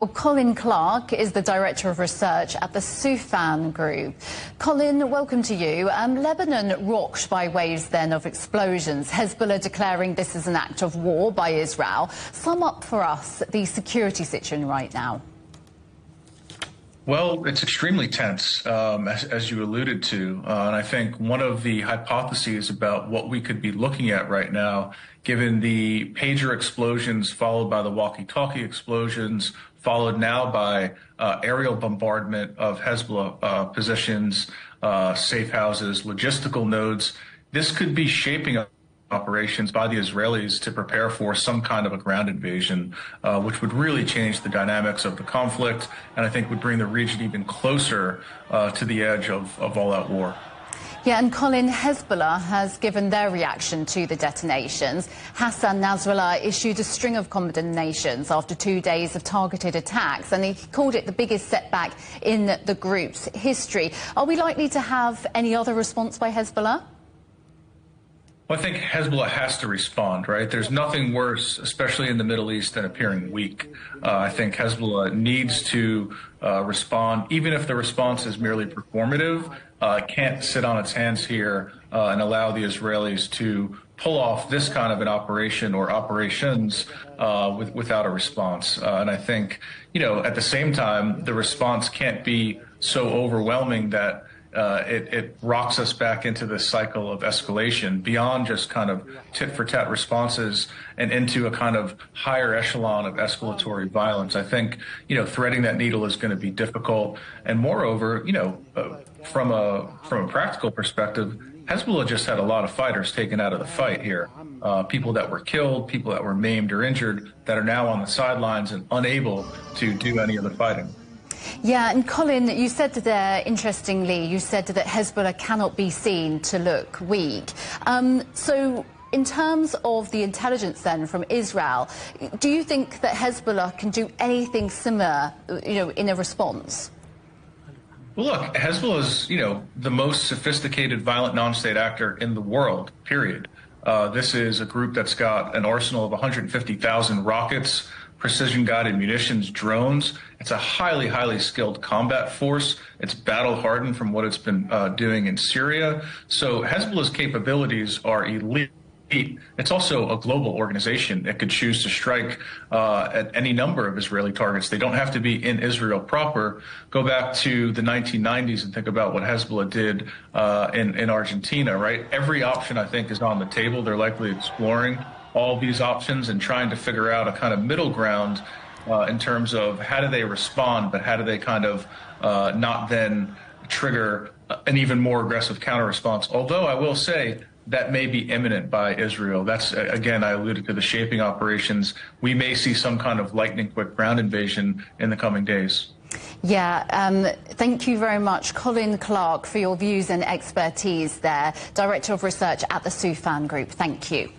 Well, Colin Clarke is the Director of Research at the Soufan Group. Colin, welcome to you. Lebanon rocked by waves then of explosions, Hezbollah declaring this is an act of war by Israel. Sum up for us the security situation right now. Well, it's extremely tense, as you alluded to. And I think one of the hypotheses about what we could be looking at right now, given the pager explosions followed by the walkie-talkie explosions, followed now by aerial bombardment of Hezbollah positions, safe houses, logistical nodes, this could be shaping up operations by the Israelis to prepare for some kind of a ground invasion, which would really change the dynamics of the conflict, and I think would bring the region even closer to the edge of all-out war. Yeah, and Colin, Hezbollah has given their reaction to the detonations. Hassan Nasrallah issued a string of condemnations after 2 days of targeted attacks, and he called it the biggest setback in the group's history. Are we likely to have any other response by Hezbollah? Well, I think Hezbollah has to respond, right? There's nothing worse, especially in the Middle East, than appearing weak. I think Hezbollah needs to respond, even if the response is merely performative. It can't sit on its hands here and allow the Israelis to pull off this kind of an operation or operations without a response. And I think, at the same time, the response can't be so overwhelming that it rocks us back into this cycle of escalation beyond just kind of tit-for-tat responses and into a kind of higher echelon of escalatory violence. I think, threading that needle is going to be difficult. And moreover, from a practical perspective, Hezbollah just had a lot of fighters taken out of the fight here. People that were killed, people that were maimed or injured that are now on the sidelines and unable to do any of the fighting. Yeah, and Colin, you said that, interestingly, you said that Hezbollah cannot be seen to look weak. So in terms of the intelligence then from Israel, do you think that Hezbollah can do anything similar, in a response? Well, look, Hezbollah is, the most sophisticated violent non-state actor in the world, period. This is a group that's got an arsenal of 150,000 rockets, precision-guided munitions, drones. It's a highly, highly skilled combat force. It's battle-hardened from what it's been doing in Syria. So Hezbollah's capabilities are elite. It's also a global organization. It could choose to strike at any number of Israeli targets. They don't have to be in Israel proper. Go back to the 1990s and think about what Hezbollah did in Argentina, right? Every option, I think, is on the table. They're likely exploring all these options and trying to figure out a kind of middle ground in terms of how do they respond, but how do they kind of not then trigger an even more aggressive counter-response. Although I will say that may be imminent by Israel. That's, again, I alluded to the shaping operations. We may see some kind of lightning-quick ground invasion in the coming days. Yeah, thank you very much, Colin Clarke, for your views and expertise there, Director of Research at the Soufan Group. Thank you.